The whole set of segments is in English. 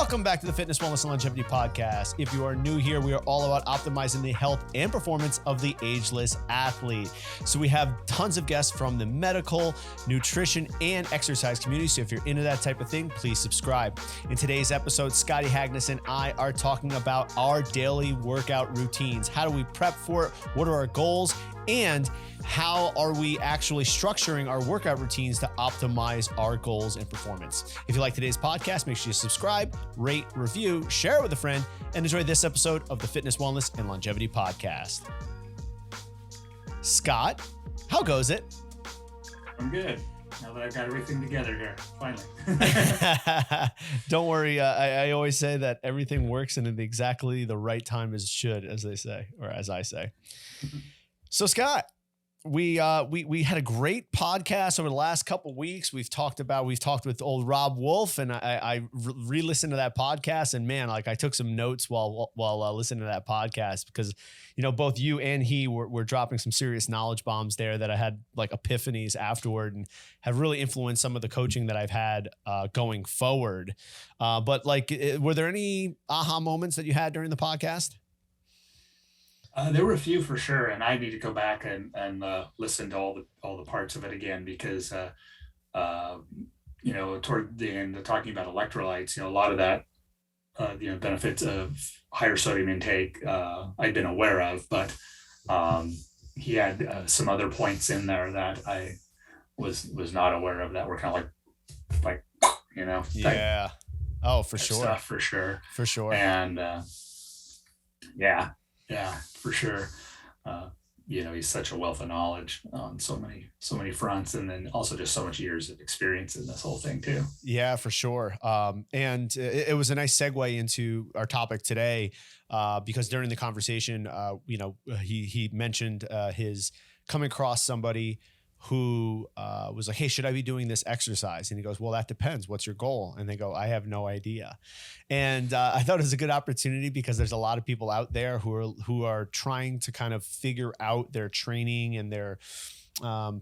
Welcome back to the Fitness, Wellness, and Longevity Podcast. If you are new here, we are all about optimizing the health and performance of the ageless athlete. So we have tons of guests from the medical, nutrition, and exercise community. So if you're into that type of thing, please subscribe. In today's episode, Scotty Hagnes and I are talking about our daily workout routines. How do we prep for it? What are our goals? And how are we actually structuring our workout routines to optimize our goals and performance? If you like today's podcast, make sure you subscribe, rate, review, share it with a friend, and enjoy this episode of the Fitness, Wellness, and Longevity Podcast. Scott, how goes it? I'm good. Now that I've got everything together here, finally. Don't worry. I always say that everything works in exactly the right time as it should, as they say, or as I say. So Scott, we had a great podcast over the last couple of weeks. We've talked with old Rob Wolf, and I re-listened to that podcast, and man, like I took some notes while listening to that podcast because, you know, both you and he were dropping some serious knowledge bombs there that I had like epiphanies afterward and have really influenced some of the coaching that I've had going forward. But like, were there any aha moments that you had during the podcast? There were a few for sure, and I need to go back and listen to all the parts of it again because you know, toward the end, talking about electrolytes, you know, a lot of that you know, benefits of higher sodium intake I'd been aware of, but he had some other points in there that I was not aware of that were kind of like you know, yeah, oh for sure, stuff for sure, and yeah, for sure. You know, he's such a wealth of knowledge on so many fronts, and then also just so much years of experience in this whole thing too. Yeah, for sure. And it was a nice segue into our topic today, because during the conversation, you know, he mentioned his coming across somebody who was like, hey, should I be doing this exercise? And he goes, well, that depends. What's your goal? And they go, I have no idea. And I thought it was a good opportunity because there's a lot of people out there who are trying to kind of figure out their training and their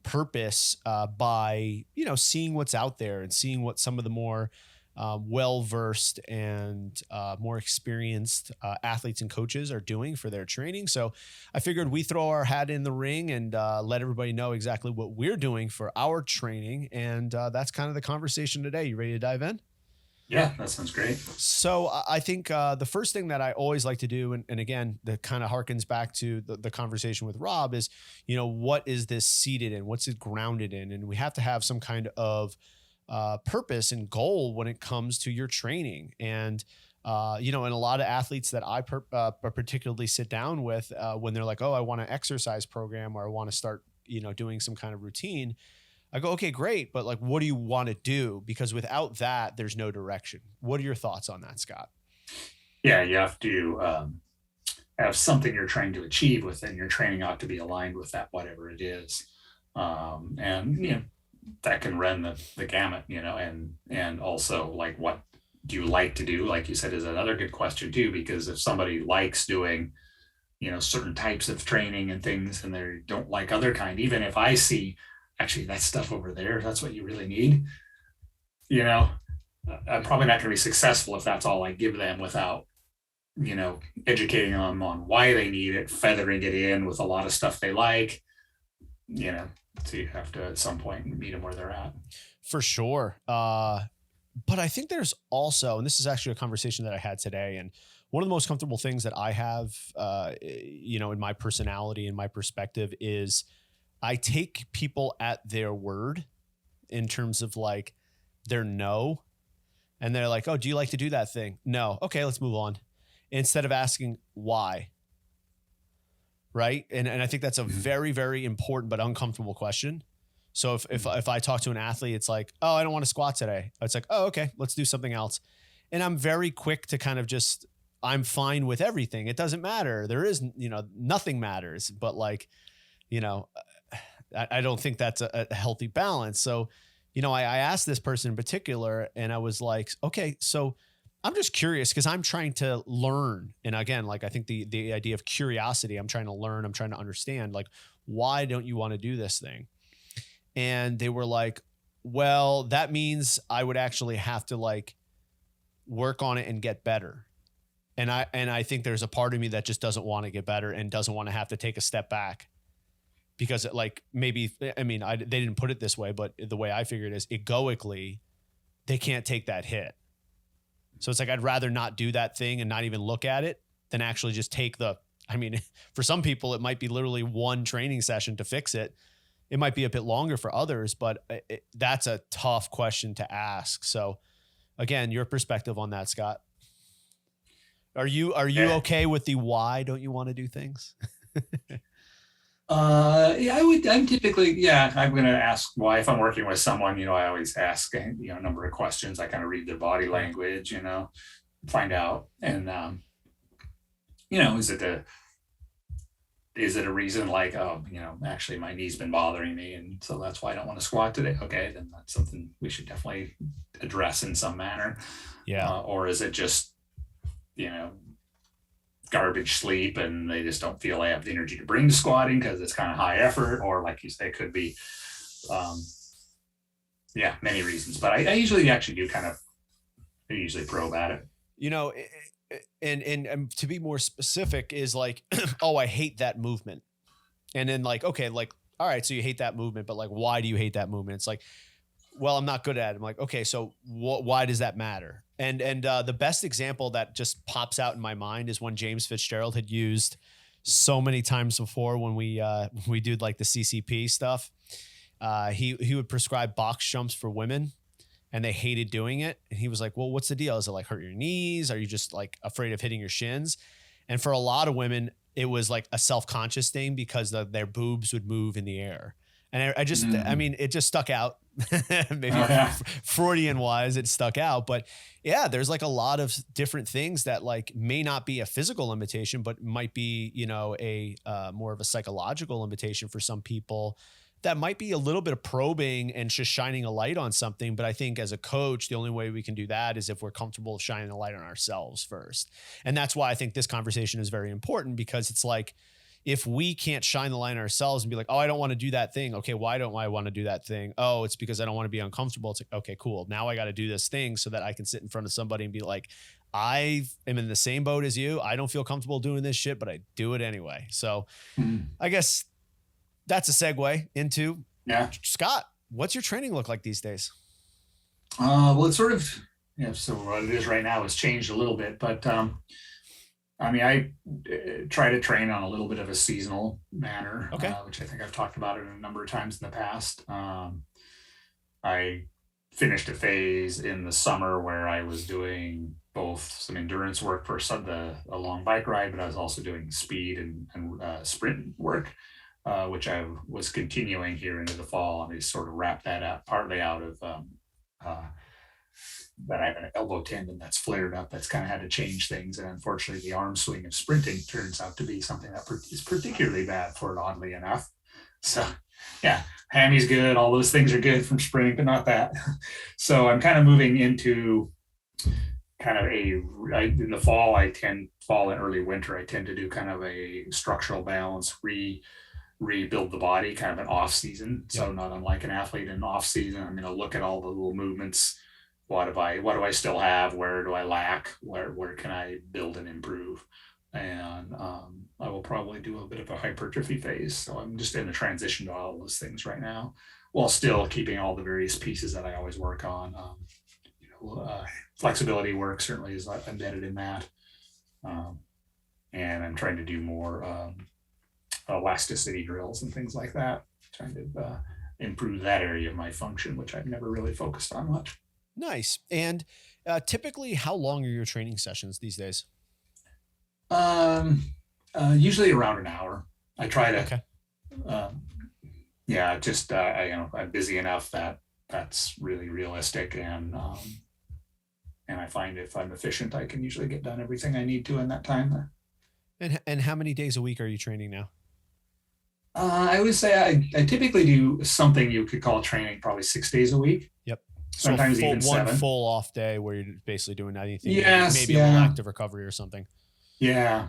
purpose by, you know, seeing what's out there and seeing what some of the more well-versed and more experienced athletes and coaches are doing for their training. So I figured we throw our hat in the ring and let everybody know exactly what we're doing for our training. And that's kind of the conversation today. You ready to dive in? Yeah, that sounds great. So I think the first thing that I always like to do, and again, that kind of harkens back to the conversation with Rob is, you know, what is this seated in? What's it grounded in? And we have to have some kind of purpose and goal when it comes to your training. And, you know, and a lot of athletes that I particularly sit down with when they're like, oh, I want an exercise program or I want to start, you know, doing some kind of routine. I go, okay, great. But like, what do you want to do? Because without that, there's no direction. What are your thoughts on that, Scott? Yeah, you have to have something you're trying to achieve within your training ought to be aligned with that, whatever it is. And, you know, that can run the gamut, you know, and also like, what do you like to do? Like you said, is another good question too, because if somebody likes doing, you know, certain types of training and things, and they don't like other kind, even if I see actually that stuff over there, that's what you really need, you know, I'm probably not going to be successful if that's all I give them without, you know, educating them on why they need it, feathering it in with a lot of stuff they like, you know. So you have to at some point meet them where they're at. For sure. But I think there's also, and this is actually a conversation that I had today, and one of the most comfortable things that I have, you know, in my personality and my perspective is I take people at their word in terms of like their no. And they're like, oh, do you like to do that thing? No. Okay, let's move on. Instead of asking why. Right. And I think that's a very, very important but uncomfortable question. So if I talk to an athlete, it's like, oh, I don't want to squat today. It's like, oh, okay, let's do something else. And I'm very quick to kind of just, I'm fine with everything. It doesn't matter. There is, you know, nothing matters. But like, you know, I don't think that's a healthy balance. So, you know, I asked this person in particular and I was like, okay, so I'm just curious because I'm trying to learn. And again, like I think the idea of curiosity, I'm trying to learn, I'm trying to understand, like, why don't you want to do this thing? And they were like, well, that means I would actually have to like work on it and get better. And I think there's a part of me that just doesn't want to get better and doesn't want to have to take a step back, because it, like, maybe, I mean, they didn't put it this way, but the way I figure it is egoically, they can't take that hit. So it's like, I'd rather not do that thing and not even look at it than actually just take I mean, for some people, it might be literally one training session to fix it. It might be a bit longer for others, but that's a tough question to ask. So again, your perspective on that, Scott. Are you okay with the why don't you want to do things? I'm typically, I'm going to ask why. If I'm working with someone, I always ask, a number of questions. I kind of read their body language, find out. And, is it a reason like, actually my knee's been bothering me, and so that's why I don't want to squat today. Okay, then that's something we should definitely address in some manner. Yeah. Or is it just, garbage sleep and they just don't feel they have the energy to bring to squatting because it's kind of high effort, or like you say, it could be many reasons. But I usually actually do I usually probe at it. And to be more specific is like, oh, I hate that movement. And then like, okay, like, all right, so you hate that movement, but like, why do you hate that movement? It's like, well, I'm not good at it. I'm like, okay, so why does that matter? And the best example that just pops out in my mind is when James Fitzgerald had used so many times before when we did like the CCP stuff. He would prescribe box jumps for women, and they hated doing it. And he was like, well, what's the deal? Is it like hurt your knees? Are you just like afraid of hitting your shins? And for a lot of women, it was like a self-conscious thing because their boobs would move in the air. And I mean, it just stuck out. Maybe Freudian wise, it stuck out. But yeah, there's like a lot of different things that like may not be a physical limitation, but might be, a more of a psychological limitation for some people. That might be a little bit of probing and just shining a light on something. But I think as a coach, the only way we can do that is if we're comfortable shining a light on ourselves first. And that's why I think this conversation is very important, because it's like, if we can't shine the light on ourselves and be like, oh, I don't want to do that thing. Okay, why don't I want to do that thing? Oh, it's because I don't want to be uncomfortable. It's like, okay, cool. Now I got to do this thing so that I can sit in front of somebody and be like, I am in the same boat as you. I don't feel comfortable doing this shit, but I do it anyway. So I guess that's a segue into Scott. What's your training look like these days? Well, it's sort of, so what it is right now has changed a little bit, but I mean, I try to train on a little bit of a seasonal manner, which I think I've talked about it a number of times in the past. I finished a phase in the summer where I was doing both some endurance work for a long bike ride, but I was also doing speed and sprint work, which I was continuing here into the fall. And I sort of wrapped that up partly out of that I have an elbow tendon that's flared up. That's kind of had to change things. And unfortunately, the arm swing of sprinting turns out to be something that is particularly bad for it, oddly enough. So hammy's good. All those things are good from sprinting, but not that. So I'm kind of moving into kind of in the fall, fall and early winter, I tend to do kind of a structural balance, rebuild the body, kind of an off season. So not unlike an athlete in off season, I'm going to look at all the little movements. What do I still have? Where do I lack? Where can I build and improve? And I will probably do a bit of a hypertrophy phase. So I'm just in a transition to all those things right now, while still keeping all the various pieces that I always work on. Flexibility work certainly is embedded in that. And I'm trying to do more elasticity drills and things like that, trying to improve that area of my function, which I've never really focused on much. Nice. And typically, how long are your training sessions these days? Usually around an hour. I try to, okay. I'm busy enough that that's really realistic. And I find if I'm efficient, I can usually get done everything I need to in that time. And how many days a week are you training now? I would say I typically do something you could call training probably 6 days a week. Yep. Sometimes so even 7. One full off day where you're basically doing anything. Yes, maybe a little active recovery or something. Yeah.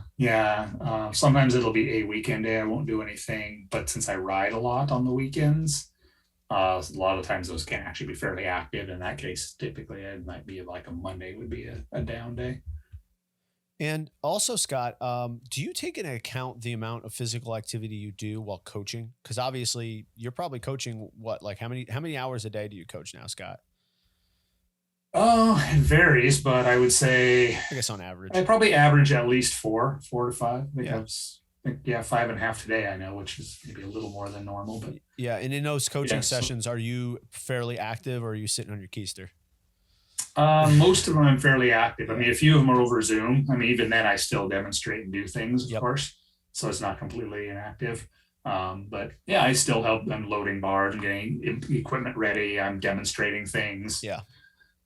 Sometimes it'll be a weekend day. I won't do anything, but since I ride a lot on the weekends, A lot of times those can actually be fairly active. In that case, typically it might be like a Monday would be a down day. And also, Scott, do you take into account the amount of physical activity you do while coaching? Because obviously, you're probably coaching what, like how many hours a day do you coach now, Scott? Oh, it varies, but I would say I guess on I average. probably average at least 4 to 5. I think Yeah. yeah, 5.5 today. I know, which is maybe a little more than normal, but Yeah. And in those coaching yeah. So sessions, are you fairly active or are you sitting on your keister? most of them I'm fairly active. I Yeah. mean, a few of them are over Zoom. I mean, even then I still demonstrate and do things, of Yep. course. So it's not completely inactive. But yeah, I still help them loading bars and getting equipment ready. I'm demonstrating things. Yeah.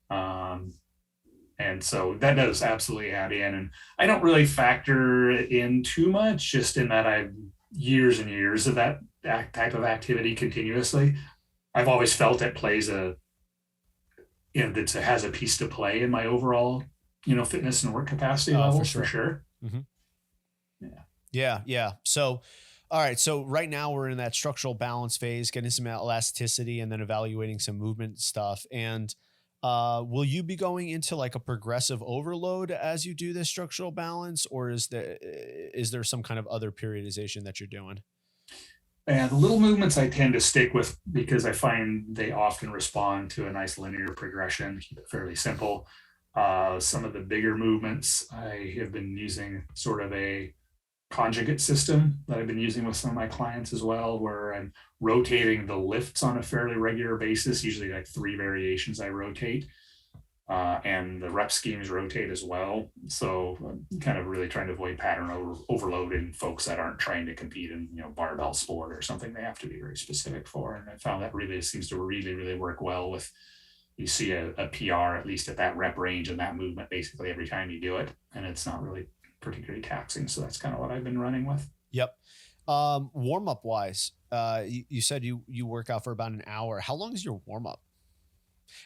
Um, and so that does absolutely add in. And I don't really factor it in too much, just in that I've years and years of that type of activity continuously. I've always felt it plays that has a piece to play in my overall, fitness and work capacity Oh, for levels for sure. sure. Hmm. Yeah. Yeah. Yeah. So, all right. So right now we're in that structural balance phase, getting some elasticity and then evaluating some movement stuff. And will you be going into like a progressive overload as you do this structural balance, or is there some kind of other periodization that you're doing? And the little movements I tend to stick with because I find they often respond to a nice linear progression, keep it fairly simple. Some of the bigger movements, I have been using sort of a conjugate system that I've been using with some of my clients as well, where I'm rotating the lifts on a fairly regular basis, usually like 3 variations I rotate. And the rep schemes rotate as well. So I'm kind of really trying to avoid pattern overload in folks that aren't trying to compete in, barbell sport or something they have to be very specific for. And I found that really seems to really, really work well with, you see a PR, at least at that rep range and that movement basically every time you do it. And it's not really particularly taxing. So that's kind of what I've been running with. Yep. Warm up wise, you said you work out for about an hour. How long is your warm up?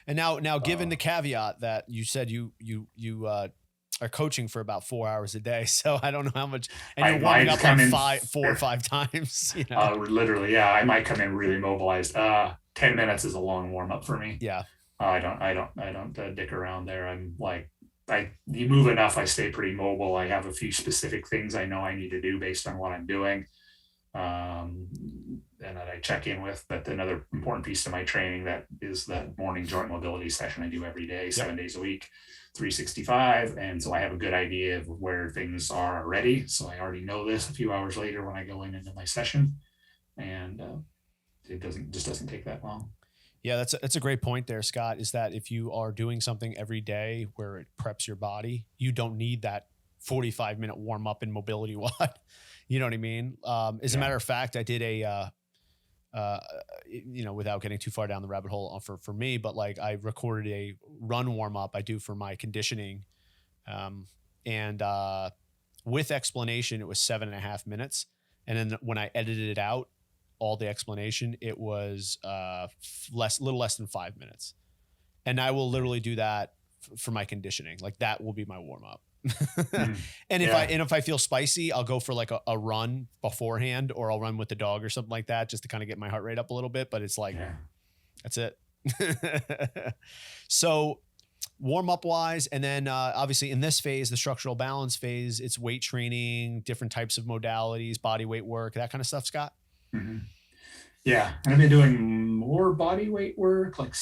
And now, given Uh, the caveat that you said you are coaching for about 4 hours a day, so I don't know how much, and I you're warming might up like come in, 4 or 5 times. literally, yeah, I might come in really mobilized. 10 minutes is a long warm up for me. Yeah, I don't dick around there. I'm like, you move enough, I stay pretty mobile. I have a few specific things I know I need to do based on what I'm doing. Um, and that I check in with. But another important piece to my training that is that morning joint mobility session I do every day, yep, 7 days a week, 365. And so I have a good idea of where things are already. So I already know this a few hours later when I go into my session, and it doesn't take that long. yeah. That's a great point there, Scott. Is that if you are doing something every day where it preps your body, you don't need that 45-minute warm up in mobility WOD. You know what I mean? As a Yeah. matter of fact, I did uh, without getting too far down the rabbit hole for me, but like I recorded a run warm up I do for my conditioning. Um, and with explanation, it was 7.5 minutes. And then when I edited it out, all the explanation, it was little less than 5 minutes. And I will literally do that for my conditioning. Like that will be my warm up. Mhm. and if I Yeah. and if I feel spicy, I'll go for like a run beforehand, or I'll run with the dog or something like that, just to kind of get my heart rate up a little bit. But it's like Yeah. that's it. So warm up wise, and then obviously in this phase, the structural balance phase, it's weight training, different types of modalities, body weight work, that kind of stuff. Scott. Mhm. Yeah. And I've been doing more body weight work, like,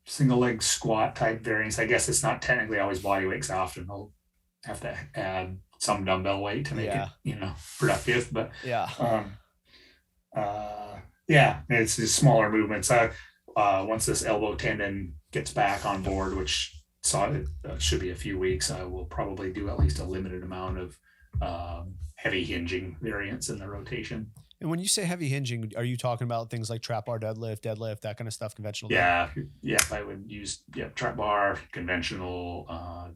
single leg squat type variants. I guess it's not technically always body weight, because I often will have to add some dumbbell weight to make it, Yeah. productive. But Yeah. um, yeah, it's just smaller movements. Once this elbow tendon gets back on board, which it should be a few weeks, I will probably do at least a limited amount of heavy hinging variants in the rotation. And when you say heavy hinging, are you talking about things like trap bar deadlift, that kind of stuff, conventional deadlift? Yeah, yeah, I would use trap bar, conventional,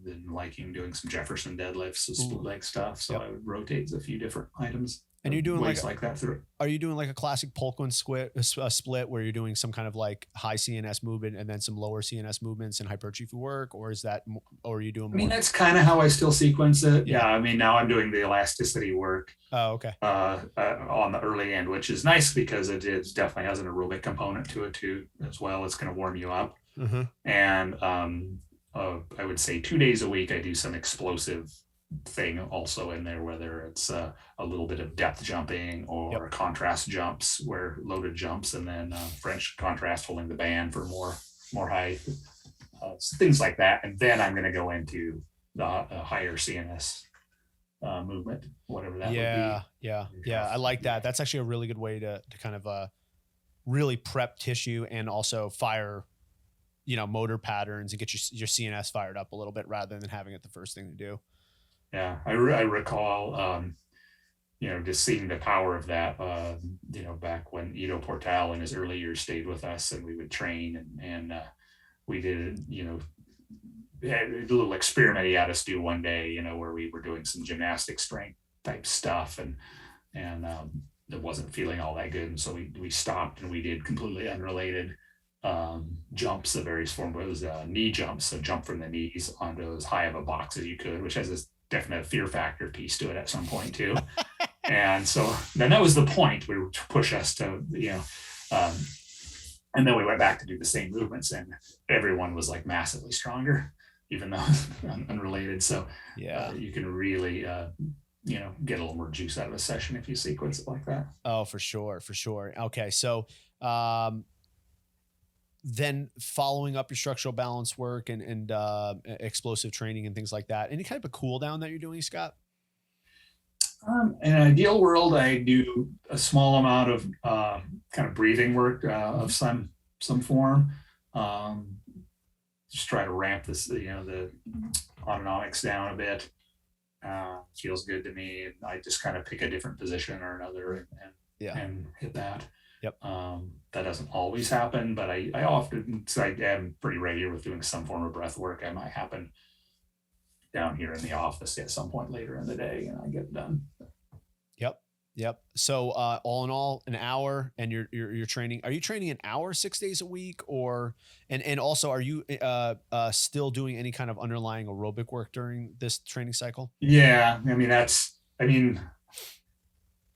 then liking doing some Jefferson deadlifts, so split Ooh. leg stuff. So Yep. I would rotate a few different items. And you're doing like ways like that through. are you doing like a classic Polkman split where you're doing some kind of like high CNS movement and then some lower CNS movements and hypertrophy work, or is that, or are you doing I mean, more? that's kind of how I still sequence it. Yeah. Yeah. I mean, now I'm doing the elasticity work Oh, okay. on the early end, which is nice because it is definitely has an aerobic component to it too, as well. It's going to warm you up. Mm-hmm. And I would say 2 days a week, I do some explosive thing also in there, whether it's a little bit of depth jumping or contrast jumps, where loaded jumps, and then French contrast holding the band for more height, things like that. And then I'm going to go into the higher CNS movement, whatever that would be. Yeah. I like that. That's actually a really good way to kind of really prep tissue and also fire, motor patterns and get your CNS fired up a little bit rather than having it the first thing to do. Yeah, I recall, just seeing the power of that, back when Ido Portal in his early years stayed with us, and we would train, and we did, had a little experiment he had us do one day, where we were doing some gymnastic strength type stuff, and it wasn't feeling all that good, and so we stopped and we did completely unrelated jumps of various forms. It was knee jumps, so jump from the knees onto as high of a box as you could, which has this definite fear factor piece to it at some point too. And so then that was the point, we would push us to, and then we went back to do the same movements, and everyone was like massively stronger, even though unrelated. So you can really, get a little more juice out of a session if you sequence it like that. Oh, for sure. Okay. So, then following up your structural balance work and explosive training and things like that, any kind of a cool down that you're doing, Scott? In an ideal world, I do a small amount of kind of breathing work of some form. Just try to ramp this, the autonomics down a bit. Feels good to me. And I just kind of pick a different position or another and hit that. Yep. That doesn't always happen, but I often, so I am pretty regular with doing some form of breath work. I might happen down here in the office at some point later in the day, and I get it done. Yep. So all in all, an hour, and you're training. Are you training an hour 6 days a week, or and also are you still doing any kind of underlying aerobic work during this training cycle? Yeah,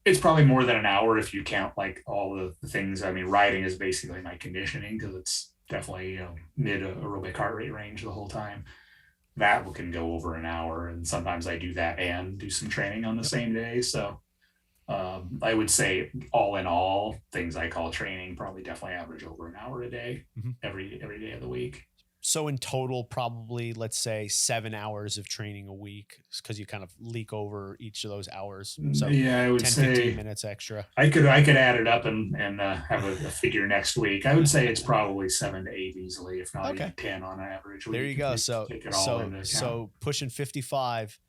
it's probably more than an hour if you count like all the things. I mean, riding is basically my conditioning because it's definitely mid aerobic heart rate range the whole time. That can go over an hour, and sometimes I do that and do some training on the same day. So I would say all in all, things I call training probably definitely average over an hour a day, every day of the week. So in total, probably, let's say 7 hours of training a week, because you kind of leak over each of those hours. So yeah, I would 10, say 15 minutes extra. I could add it up and have a figure next week. I would say it's probably 7 to 8 easily, if not even 10 on average. There you go. So pushing 55,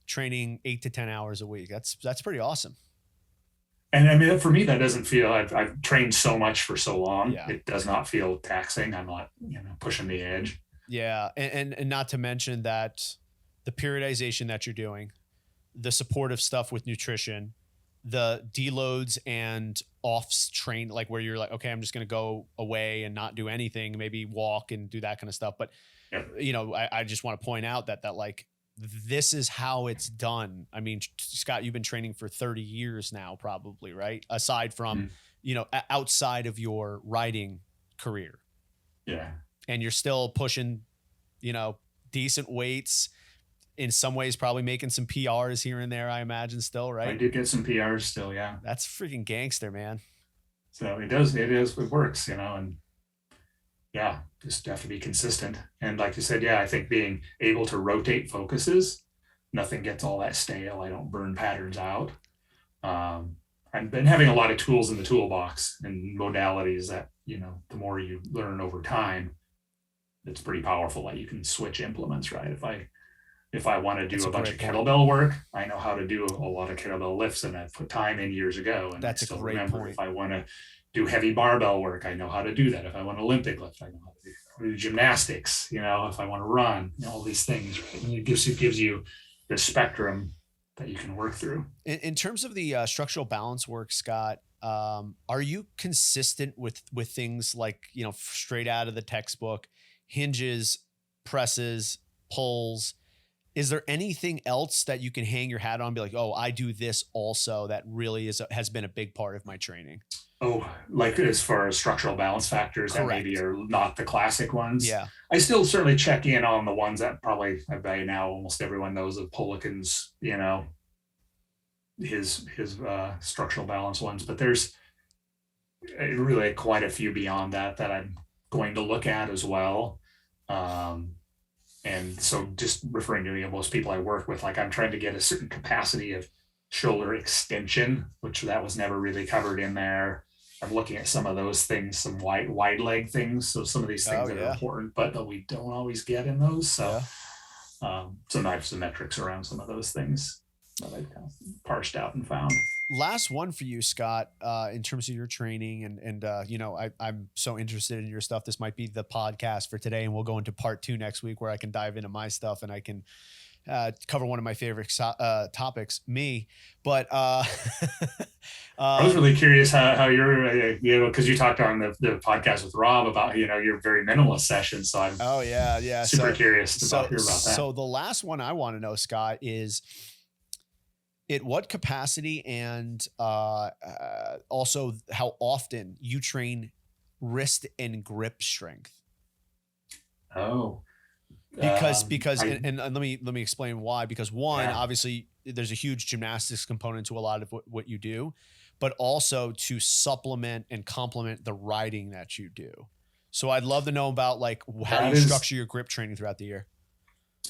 training 8 to 10 hours a week. That's pretty awesome. And I mean, for me, that doesn't feel, I've trained so much for so long. Yeah. It does not feel taxing. I'm not, pushing the edge. Yeah. And not to mention that the periodization that you're doing, the supportive stuff with nutrition, the deloads and offs train, like where you're like, okay, I'm just going to go away and not do anything, maybe walk and do that kind of stuff. But, I just want to point out that like, this is how it's done. I mean, Scott, you've been training for 30 years now, probably, right? Aside from, outside of your riding career. Yeah. And you're still pushing, decent weights, in some ways, probably making some PRs here and there, I imagine still, right? I do get some PRs still. Yeah. That's freaking gangster, man. So it works, and yeah, just have to be consistent. And like you said, I think being able to rotate focuses, nothing gets all that stale. I don't burn patterns out. I've been having a lot of tools in the toolbox and modalities that, the more you learn over time, it's pretty powerful that you can switch implements, right? If I want to do a bunch of kettlebell work, I know how to do a lot of kettlebell lifts, and I put time in years ago. And that's I still a great remember point. If I want to do heavy barbell work, I know how to do that. If I want Olympic lift, I know how to do gymnastics, if I want to run, all these things, right? And it gives you the spectrum that you can work through. In terms of the structural balance work, Scott, are you consistent with things like, straight out of the textbook, hinges, presses, pulls? Is there anything else that you can hang your hat on and be like, oh, I do this also, that really has been a big part of my training? Oh, like as far as structural balance factors that Correct. maybe are not the classic ones. Yeah. I still certainly check in on the ones that probably by now almost everyone knows of Polikin's, his structural balance ones, but there's really quite a few beyond that I'm going to look at as well. And so just referring to most people I work with, like I'm trying to get a certain capacity of shoulder extension, which that was never really covered in there. I'm looking at some of those things, some wide leg things. So some of these things that are important, but that we don't always get in those. So, some I have some metrics around some of those things that I've kind of parsed out and found. Last one for you, Scott, in terms of your training and I'm so interested in your stuff. This might be the podcast for today, and we'll go into part 2 next week where I can dive into my stuff and I can cover one of my favorite topics, me. But I was really curious how you're, because you talked on the podcast with Rob about, your very minimalist session. So I'm super curious to hear about that. So the last one I want to know, Scott, is at what capacity and also how often you train wrist and grip strength. Because and let me explain why. Because one, obviously there's a huge gymnastics component to a lot of what you do, but also to supplement and complement the riding that you do. So I'd love to know about like how you structure your grip training throughout the year.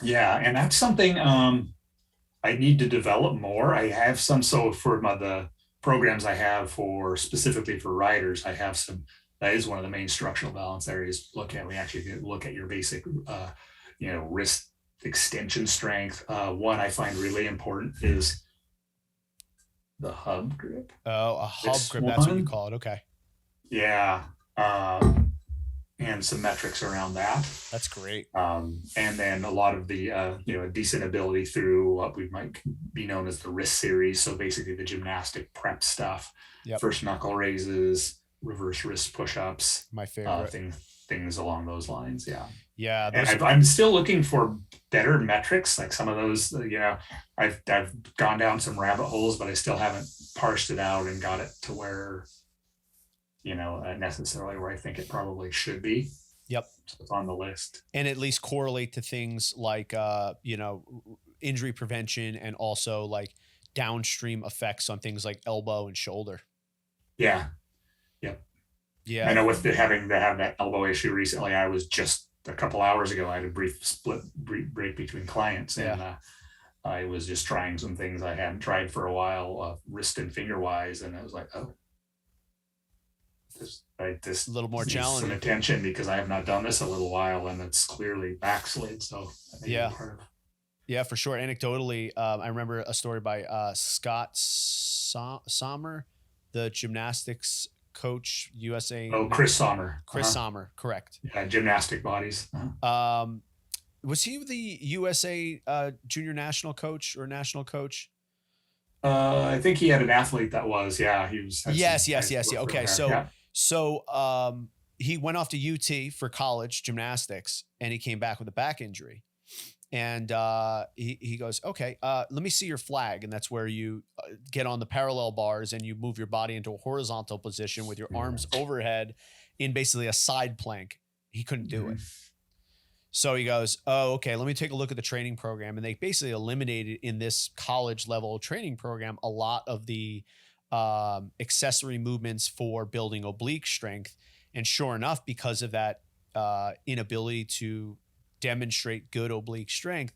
Yeah, and that's something I need to develop more. I have some, so for the programs I have for specifically for riders, I have some. That is one of the main structural balance areas. We actually look at your basic wrist extension strength. One I find really important is the hub grip. Oh, a hub grip. That's what you call it. Okay. Yeah. And some metrics around that. That's great. And then a lot of the, decent ability through what we might be known as the wrist series. So basically the gymnastic prep stuff, first knuckle raises, reverse wrist push-ups, my favorite things along those lines. Yeah. Yeah. And I'm still looking for better metrics. Like some of those, I've gone down some rabbit holes, but I still haven't parsed it out and got it to where, necessarily where I think it probably should be. Yep. So it's on the list. And at least correlate to things like, injury prevention and also like downstream effects on things like elbow and shoulder. Yeah. Yep. Yeah. I know with having to have that elbow issue recently, I was just a couple hours ago, I had a brief break between clients and I was just trying some things I hadn't tried for a while, wrist and finger wise. And I was like, this a little more challenging. Some attention because I have not done this a little while and it's clearly backslid. So yeah, for sure. Anecdotally, I remember a story by Scott Sommer, the gymnastics coach, USA. Oh, Chris Sommer. Chris Sommer, correct. Yeah, gymnastic bodies. Was he the USA junior national coach or national coach? I think he had an athlete that was. Yeah, he was. Yes. Okay, so he went off to UT for college gymnastics, and he came back with a back injury. And he goes, okay, let me see your flag. And that's where you get on the parallel bars and you move your body into a horizontal position with your arms overhead in basically a side plank. He couldn't do it. So he goes, oh, okay, let me take a look at the training program. And they basically eliminated in this college level training program a lot of the accessory movements for building oblique strength. And sure enough, because of that inability to demonstrate good oblique strength,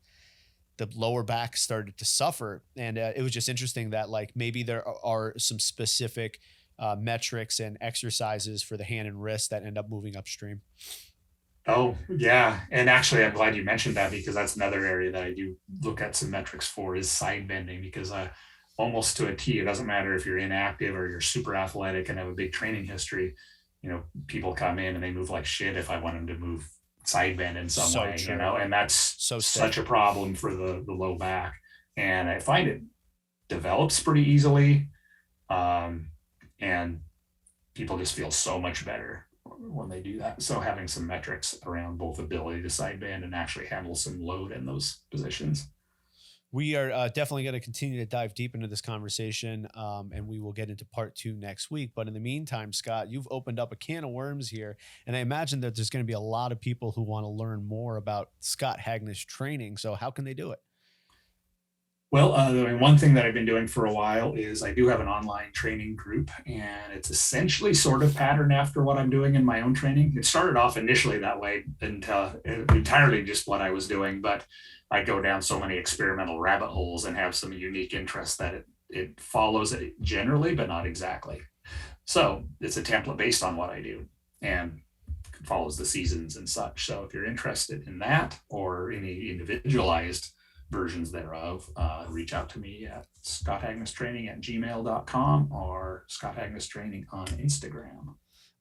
the lower back started to suffer. And it was just interesting that like maybe there are some specific metrics and exercises for the hand and wrist that end up moving upstream. Oh yeah. And actually I'm glad you mentioned that because that's another area that I do look at some metrics for is side bending, because almost to a T, it doesn't matter if you're inactive or you're super athletic and have a big training history, people come in and they move like shit if I want them to move side bend in some way, and that's such a problem for the low back. And I find it develops pretty easily. And people just feel so much better when they do that. So having some metrics around both ability to sideband and actually handle some load in those positions. We are definitely going to continue to dive deep into this conversation, and we will get into part 2 next week. But in the meantime, Scott, you've opened up a can of worms here, and I imagine that there's going to be a lot of people who want to learn more about Scott Hagnish training. So how can they do it? Well, one thing that I've been doing for a while is I do have an online training group, and it's essentially sort of patterned after what I'm doing in my own training. It started off initially that way, and entirely just what I was doing, but I go down so many experimental rabbit holes and have some unique interests that it follows it generally, but not exactly. So it's a template based on what I do and follows the seasons and such. So if you're interested in that or any individualized versions thereof, reach out to me at scotthagnistraining@gmail.com or Scott Hagnish Training on Instagram.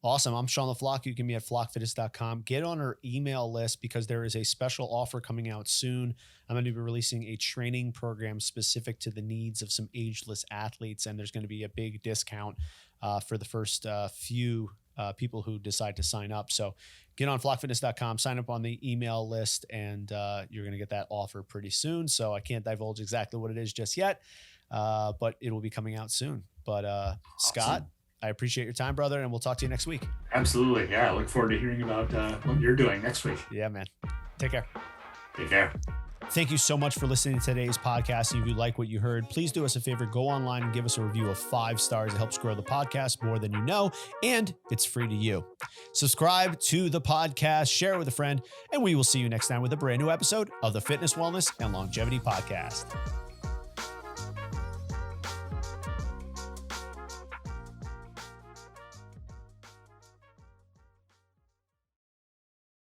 Awesome. I'm Sean LaFloch. You can be at flockfitness.com. Get on our email list because there is a special offer coming out soon. I'm going to be releasing a training program specific to the needs of some ageless athletes, and there's going to be a big discount for the first few people who decide to sign up. So get on flockfitness.com, sign up on the email list, and you're going to get that offer pretty soon. So I can't divulge exactly what it is just yet, but it will be coming out soon. But Awesome. Scott, I appreciate your time, brother, and we'll talk to you next week. Absolutely. Yeah, I look forward to hearing about what you're doing next week. Yeah, man. Take care. Take care. Thank you so much for listening to today's podcast. And if you like what you heard, please do us a favor, go online and give us a review of 5 stars. It helps grow the podcast more than you know, and it's free to you. Subscribe to the podcast, share it with a friend, and we will see you next time with a brand new episode of the Fitness, Wellness, and Longevity Podcast.